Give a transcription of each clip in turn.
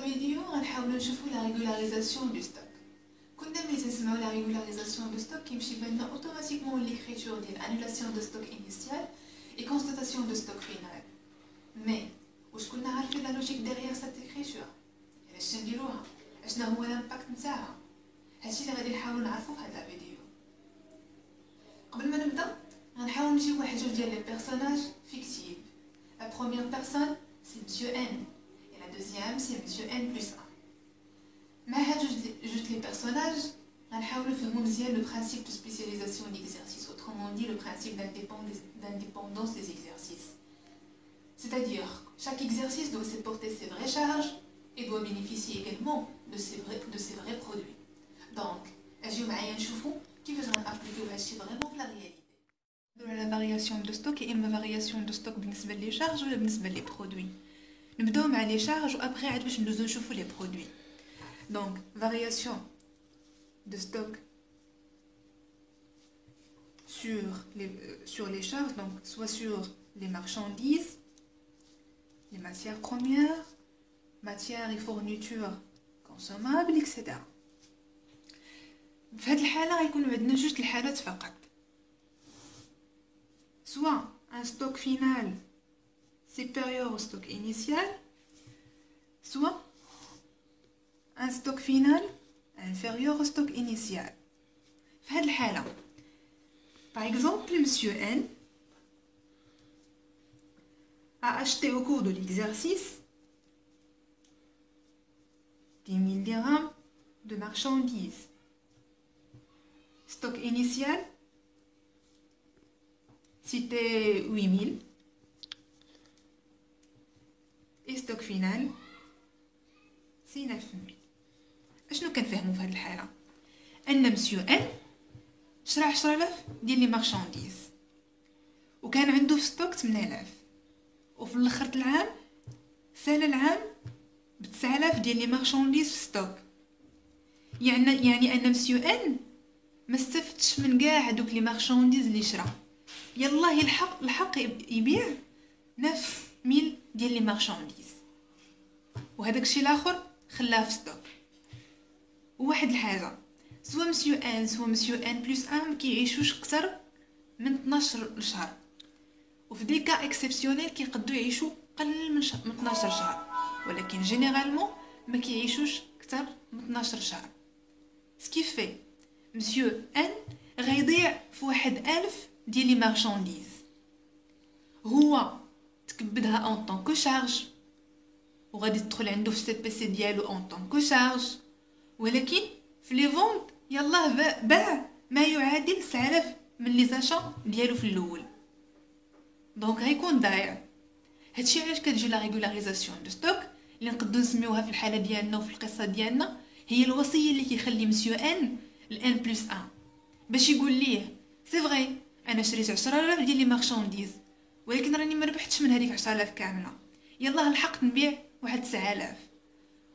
فيديو غنحاولوا نشوفوا لا ريغولاريزاسيون دو ستوك. كنا ملي تنسمعوا لا ريغولاريزاسيون دو ستوك كيمشي بالنا اوتوماتيكمون ليكريتور ديال انولاسيون دو ستوك انيسيال اي كونستاتاسيون دو ستوك فينال. مي واش كنا عارفين لا لوجيك ديغيغ سات اكريتور؟ علاش نديروها؟ اشنا هو الامباكت نتاعها؟ هادشي اللي غادي نحاولوا نعرفوا في هذا الفيديو. قبل ما نبدا غنحاول نجيب واحد جوج ديال لي بيرسوناج فيكتيف. لا بروميير بيرسون سي مسيو ان et la deuxième c'est monsieur n+1. مع هاد جوج لي بيرسوناج غنحاولوا نفهموا مزيان لو برينسيپ دو سبيسياليزاسيون ديكزارسيس, autrement dit le principe d'indépendance des exercices. C'est-à-dire, chaque exercice doit supporter ses vraies charges et doit bénéficier également de ses vrais produits. Donc, اجيو معايا نشوفوا كيفاش غنابليكيو هادشي فريمون في لا رياليتي. نديرو لا فارياسيون دو ستوك, يا اما فارياسيون دو ستوك بالنسبه لي شارج ولا بالنسبه لي برودوي. نبداو مع لي شارج و ابري عاد باش ندوزو نشوفو لي برودوي. دونك فارياسيون دو ستوك sur les charges, donc soit sur les marchandises, les matières premières, matières et fournitures consommables, etc. في هاد الحالة غيكونوا عندنا جوج الحالات فقط, soit un stock final supérieur au stock initial, soit un stock final inférieur au stock initial. في هاد الحالة par exemple monsieur N a acheté au cours de l'exercice 10 000 dirhams de marchandises. Stock initial c'était 8 000 et stock final c'est 9 000. اشنو كنفهموا في هذه الحاله؟ ان مسيو ان شرا 10000 ديال لي مارشانديز وكان عنده في ستوك 8000, وفي الاخر العام سال العام ب 9000 ديال لي مارشانديز في ستوك. يعني ان مسيو ان ما استفدش من كاع هذوك لي مارشانديز اللي شرا, يلا الحق يبيع 9000 ديال لي مارشانديز, وهذاك الشيء الاخر خلاه في ستوك. وواحد الحاجه, سوا مسيو ان سوا مسيو ان بلس ان مكيعيشوش اكثر من 12 شهر, وفي دي كا اكسبسيونيل كيقدروا يعيشوا قل من 12 شهر, ولكن جينيرالمون ما كيعيشوش اكثر من 12 شهر. سكيفي مسيو ان غيضيع في واحد 1000 ديال لي مارشانديز, هو تكبدها اون طون كو شارج وغادي تدخل عنده في السي بي سي ديالو اون طون كو شارج, ولكن في لي فونت يلاه باع ما يعادل 9000 من لي زاشا ديالو في الاول, دونك غيكون ضايع. هادشي علاش كتجي لا ريغولاريزاسيون دو ستوك اللي نقدروا نسميوها في الحاله ديالنا وفي القصه ديالنا هي الوصيه اللي كيخلي مسيو ان الان بلس ان باش يقول ليه سي فري انا شريت 10000 ديال لي مارشانديز ولكن راني ما ربحتش من هذيك 10000 كامله, يلاه لحقت نبيع واحد 9000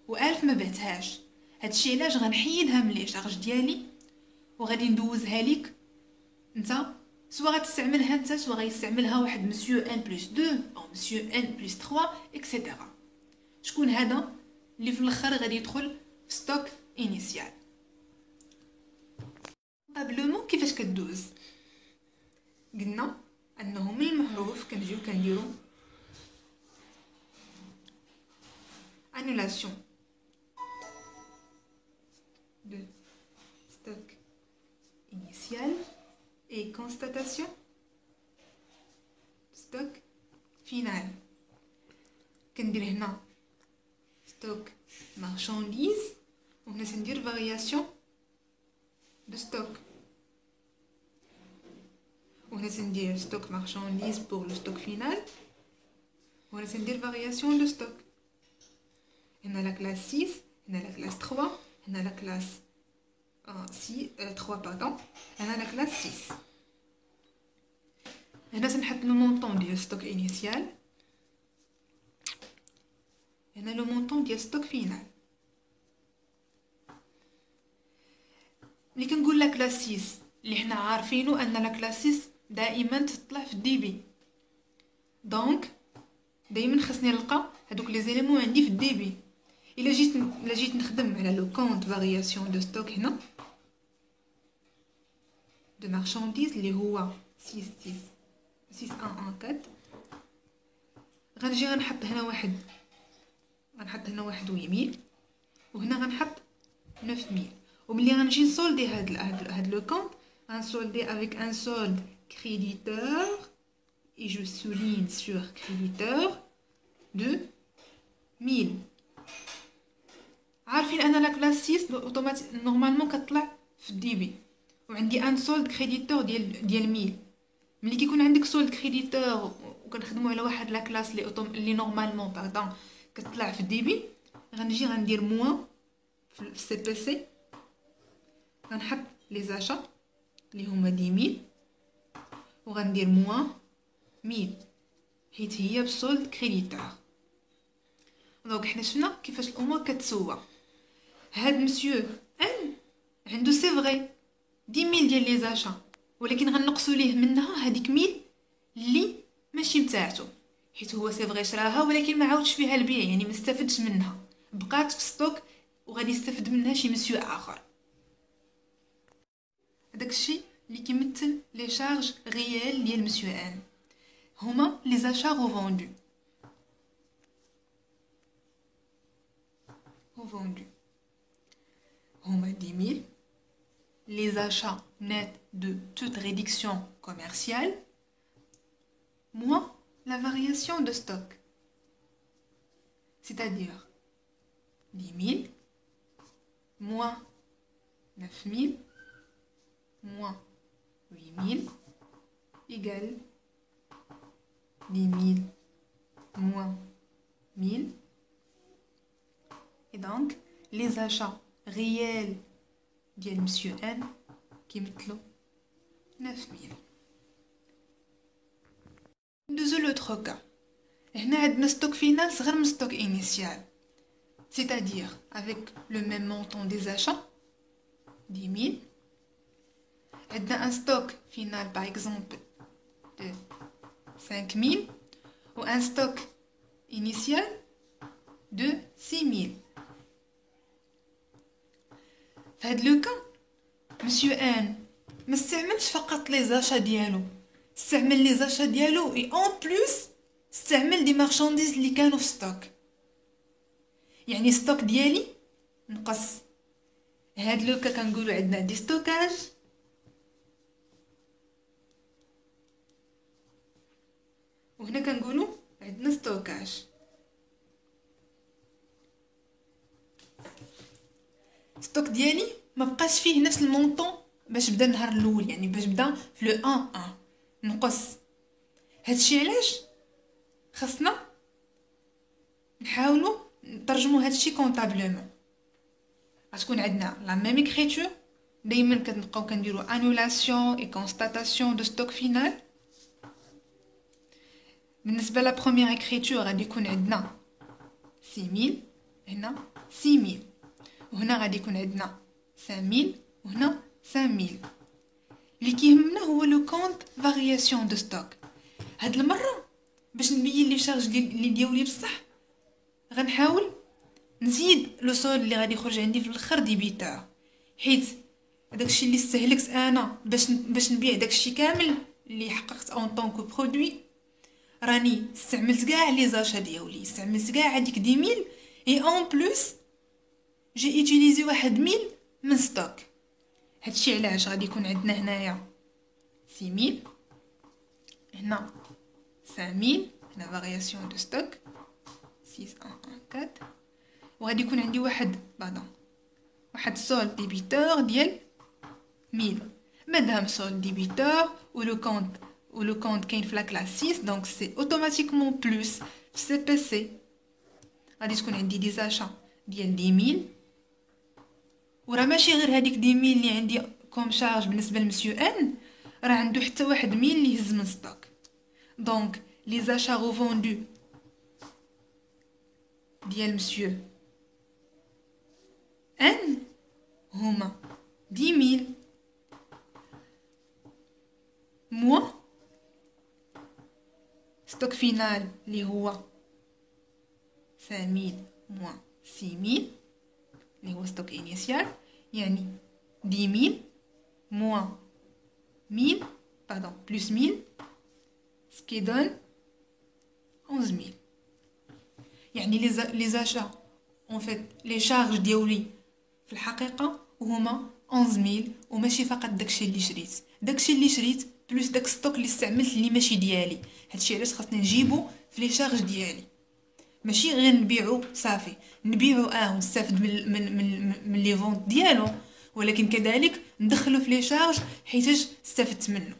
و1000 ما بعتهاش. هادشي علاش غنحيدها من لي شارج ديالي وغادي ندوزها ليك انت, سوا غتستعملها انت سوا غيستعملها واحد مسيو ان بلس 2 او مسيو ان بلس 3 اكسيتيرا. شكون هذا اللي في الاخر غادي يدخل في ستوك انيسيال؟ طابلومون كيفاش كدوز؟ قلنا انه من المعروف كنجيو كنديرو annulation de stock initial et constatation stock final. كندير هنا stock marchandise وهنا سندير variation de stock, وهنا سندير stock marchandise pour le stock final وهنا سندير variation de stock. هنا لا كلاس 6, هنا لا كلاس 3, هنا لا كلاس 3 باردون, هنا لا كلاس 6. هنا سنحط لو مونطون ديال ستوك انيسيال, هنا لو مونطون ديال ستوك فينال. ملي كنقول لا كلاس 6 اللي حنا عارفينه ان لا كلاس 6 دائما تطلع في الدي بي, دونك دائما خصني نلقى هذوك لي زيليمون عندي في الدي بي. الا جيت نخدم على لو كونت فارياسيون دو ستوك هنا دو مارشانديز اللي هو 6114 غنجي غنحط هنا واحد 8000 وهنا غنحط 9000 وملي غنجي نسولدي هاد لو كونت غنسولدي avec un solde créditeur et je souligne sur créditeur de 1000. عارفين انا لا كلاس 6 اوتوماتيك نورمالمون كتطلع في الديبي وعندي ان سولد كريديتور ديال 1000. ملي كيكون عندك سولد كريديتور وكنخدموا على واحد لا كلاس اللي نورمالمون باردون كتطلع في الديبي غنجي غندير موان في السي بي سي غنحط لي زاشا اللي هما 10000 وغندير موان 1000 حيت هي بسولد كريديتور. دونك حنا شفنا كيفاش الامور كتسوى. هاد مسيو ان عنده سي فغي 10000 ديال لي زاشا ولكن غنقصوا ليه منها هذيك 1000 اللي ماشي نتاعتو حيت هو سي فغي شراها ولكن ما عاودش فيها البيع يعني ما استفدش منها بقات في ستوك وغادي يستفد منها شي مسيو اخر. داكشي اللي كيمثل لي شارج ريال ديال مسيو ان هما لي زاشا ريفوندو هما 10000 les achats nets de toute réduction commerciale moins la variation de stock, c'est-à-dire 10000 moins 9000 moins 8000 égale 10000 moins 1000 et donc les achats réels ديال مسيو ان كيمثلو 9000. ندوزو لوطخ كا. هنا عندنا ستوك فينال صغر من ستوك انيسيال c'est-à-dire avec le même montant des achats 10000 عندنا un stock final par exemple de 5000 ou un stock initial de 6000. في هاد لو كان مسيو ان ما استعملش فقط لي زاشا ديالو استعمل لي زاشا ديالو اي اون بلس استعمل دي مارشانديز اللي كانوا في ستوك يعني ستوك ديالي نقص. هاد لو كان كنقولوا عندنا دي ستوكاج وهنا كنقولوا عندنا ستوكاج. ستوك ديالي ما بقاش فيه نفس المونطون باش بدا النهار الاول يعني باش بدا في لو 1 نقص. هادشي علاش خاصنا نحاولوا نترجموا هادشي كونطابلومون غتكون عندنا لا ميم اكريتور دائما كنبقاو كنديروا انولاسيون اي كونستاتاسيون دو ستوك فينال. بالنسبه لا بروميير اكريتور غادي يكون عندنا 6000 هنا 6000 وهنا غادي يكون عندنا 5000 وهنا 5000. اللي كيهمنا هو لو كونت فارياسيون دو ستوك. هاد المره باش نبين لي شارج اللي ديالي بصح غنحاول نزيد لو سول اللي غادي يخرج عندي في الاخر ديبيتور حيت داكشي اللي استهلكت انا باش نبيع داكشي كامل اللي حققت اون طونكو برودوي راني استعملت كاع لي زاشا ديالي استعملت كاع هذيك 10000 اي اون بلس جي يوتيليزي واحد 1000 من ستوك. هادشي علاش غادي يكون عندنا هنايا 6000 هنا 5000 هنا فارياسيون دو ستوك 6114 وغادي يكون عندي واحد سول ديبيتور ديال 1000 مادام سول ديبيتور ولو كونت كاين في لا كلاس 6 دونك سي اوتوماتيكمون بلس في سي بي سي غادي تكون عندي دي زاشا ديال 10000 وراه ماشي غير هذيك 10000 اللي عندي كوم شارج بالنسبه لمسيو ان راه عنده حتى واحد 1000 اللي يهز من ستوك. دونك لي زاشا ريفوندو ديال مسيو ان هما 10000 موا ستوك فينال اللي هو 5000 moins 6000 اللي هو ستوك انيسيال، يعني 10000 موان 1000 باردون بلس 1000 سكي دون 11000. يعني لي زاشا اون فيت لي شارج ديالي في الحقيقه هما 11000 وماشي فقط داكشي اللي شريت، داكشي اللي شريت بلس داك ستوك اللي استعملت اللي ماشي ديالي. هادشي علاش خاصني نجيبو في لي شارج ديالي، ماشي غير نبيعو صافي. نبيعو ونستافد من لي فونت ديالو، ولكن كذلك ندخلو في لي شارج حيتاش استفدت منه.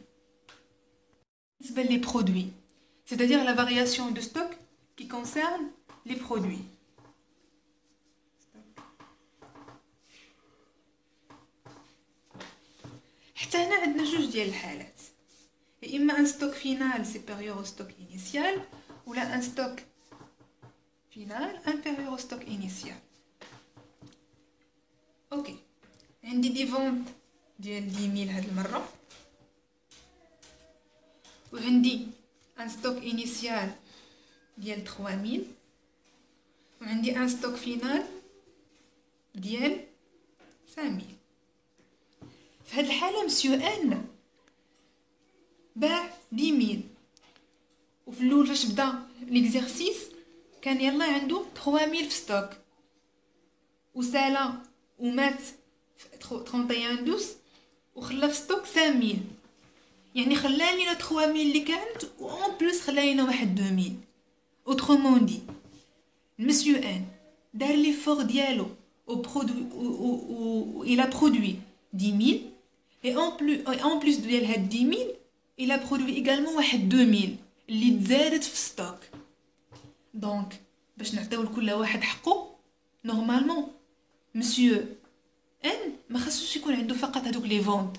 بالنسبه لي برودوي c'est-à-dire la variation de stock qui concerne les produits. حتى هنا عندنا جوج ديال الحالات، يا اما ان ستوك فينال سوبيريور او ستوك انيسيال، ولا ان ستوك فينال انفيريور او ستوك انيسيال. اوكي، عندي دي فونت ديال 10000 هاد المره، وعندي ان ستوك انيسيال ديال 3000، وعندي ان ستوك فينال ديال 5000. في هاد الحاله مسيو ان باع 10000، وفي الاول فاش بدا ليكزارسيس كان يلا عنده 3000 في ستوك، وسالا ومات في 31/12 وخلى في ستوك 5000، يعني خلى لينا 3000 اللي كانت وان بلس خلى لينا واحد 2000. اوترومون دي مسيو ان دار لي فور ديالو او برودوي او il a produit 10000 et en plus ديال هاد 10000 il a produit également واحد 2000 اللي تزادت في ستوك. دونك باش نعطيو لكل واحد حقه نورمالمون مسيو ان ما خاصوش يكون عنده فقط هادوك لي فونت،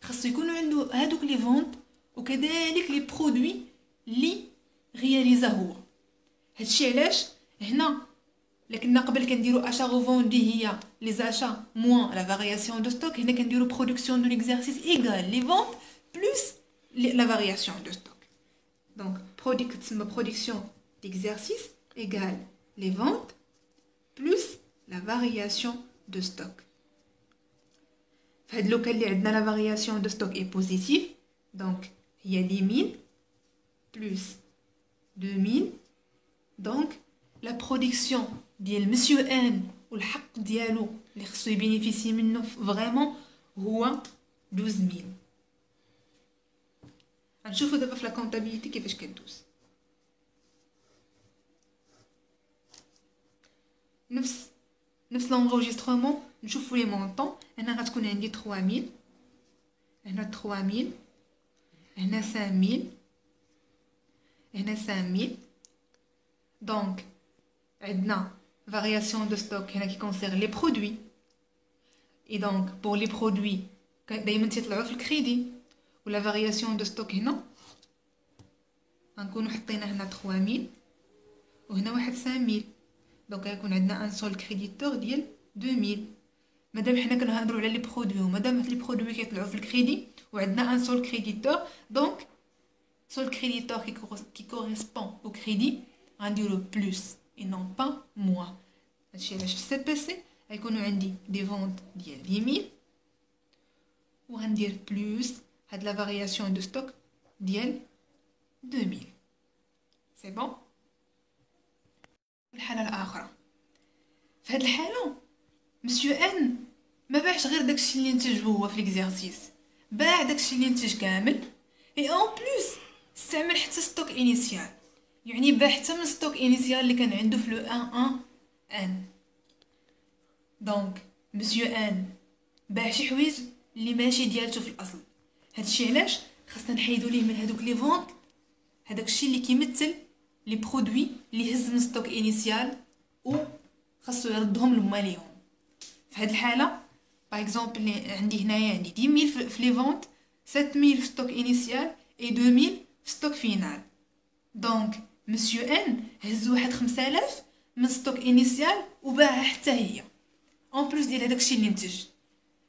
خاصو يكونوا عنده هادوك لي فونت وكذلك لي برودوي اللي رياليزا هو. هادشي علاش هنا لكن قبل كنديرو اشا غوفوندي هي لي زاشا موان لا فارياسيون دو ستوك، هنا كنديرو برودكسيون دو ليكزارسيس ايغال لي فونت بلس لا فارياسيون دو ستوك. دونك تسمى برودكسيون d'exercice égale les ventes plus la variation de stock. فهاد لوكا اللي عندنا la variation de stock est positive، donc هي 10000 plus 2000، donc la production ديال مسيو ان والحق ديالو اللي خصو يبينيفيسي منه فريمون هو 12000. غنشوفو دابا في لا كونطابيليتي كيفاش كدوز. نفس لونغوجيسترومون نشوفوا لي مونطون. هنا غتكون عندي 3000، هنا 3000، هنا 5000، هنا 5000. دونك عندنا variation de stock هنا qui concerne les produits، et donc pour les produits دايما تيطلعوا في الكريدي، ولا variation de stock هنا غنكونوا حطينا هنا 3000 وهنا واحد 5000، دونك غيكون عندنا ان سول كريديتور ديال 2000. مادام حنا كنهضروا على لي برودوي ومادام لي برودوي كيطلعوا في الكريدي وعندنا ان سول كريديتور، دونك سول كريديتور كي كوريسبون او كريدي غنديرو بلس اي نون با موان. هادشي علاش في سي بي سي غيكونوا عندي دي فونت ديال 10000 وغندير بلس هاد لا فارياسيون دو ستوك ديال 2000. سي بون. الحاله الاخرى في هاد الحاله مسيو ان ما باعش غير داكشي اللي نتج هو في ليكزارسيس، باع داكشي اللي نتج كامل، اي اون بلس استعمل حتى ستوك انيسيال، يعني باع حتى من ستوك انيسيال اللي كان عنده في لو 1 ان. دونك مسيو ان باع شي حوايج اللي ماشي ديالته في الاصل. هادشي علاش خاصنا نحيدو ليه من هادوك لي فونت هذاك الشيء اللي كيمثل لي برودوي اللي هز من ستوك انيسيال و خاصو يردهم لماليهم. في هذه الحاله باغ اكزومبل اللي عندي هنايا عندي 10000 في لي فونت، 7000 في ستوك انيسيال اي 2000 في ستوك فينال. دونك مسيو ان هز واحد 5000 من ستوك انيسيال وباعها حتى هي اون بلوس ديال هذاك الشيء اللي نتج.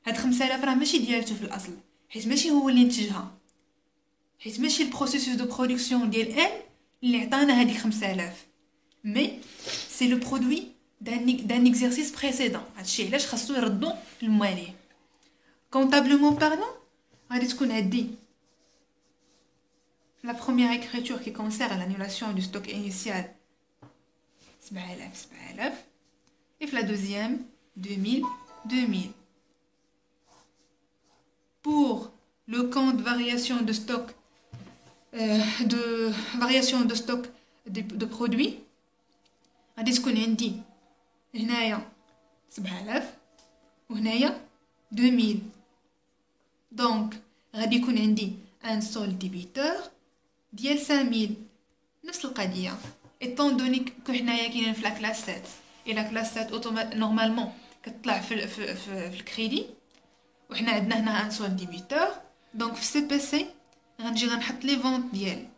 هاد 5000 راه ماشي ديالته في الاصل، حيت ماشي هو اللي نتجها، حيت ماشي البروسيسوس دو برودكسيون ديال ان اللي عطانا هذيك 5000، مي سي لو برودوي d'un exercice précédent. هادشي علاش خاصو يردو المالي. Comptablement parlant, غادي تكون عندي la première écriture qui concerne l'annulation du stock initial 7000 et la deuxième 2000. Pour le compte variation de stock de produits غادي تكون عندي هنايا 7000 وهنايا 2000. دونك غادي يكون عندي ان سول ديبيتور ديال 5000. نفس القضيه étant donné que حنايا كاينين في لا كلاس 7 et لا كلاس 7 نورمالمون كتطلع في الكريدي وحنا عندنا هنا ان سول ديبيتور. دونك في سي بي سي غنجي غنحط لي فونت ديال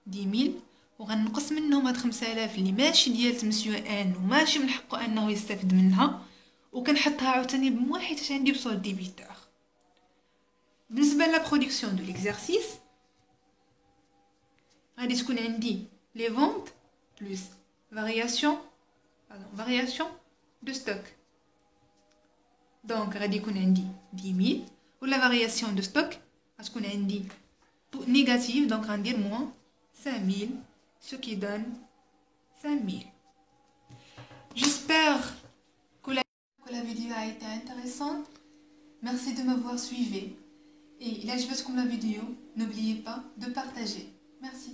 10000 وغنقص منهم هاد 5000 اللي ماشي ديال مسيو ان وماشي من حقه انه يستافد منها وكنحطها عاوتاني بموا حيت عندي بسول ديبيتور. بالنسبه لا برودكسيون دو ليكزارسيس غادي تكون عندي لي فونت بلس variation de stock. دونك غادي يكون عندي 10000 ولا variation de stock غتكون عندي négative, donc on va dire moins 5000, ce qui donne 5000. J'espère que la vidéo a été intéressante. Merci de m'avoir suivi. Et là, je veux comme la vidéo, n'oubliez pas de partager. Merci.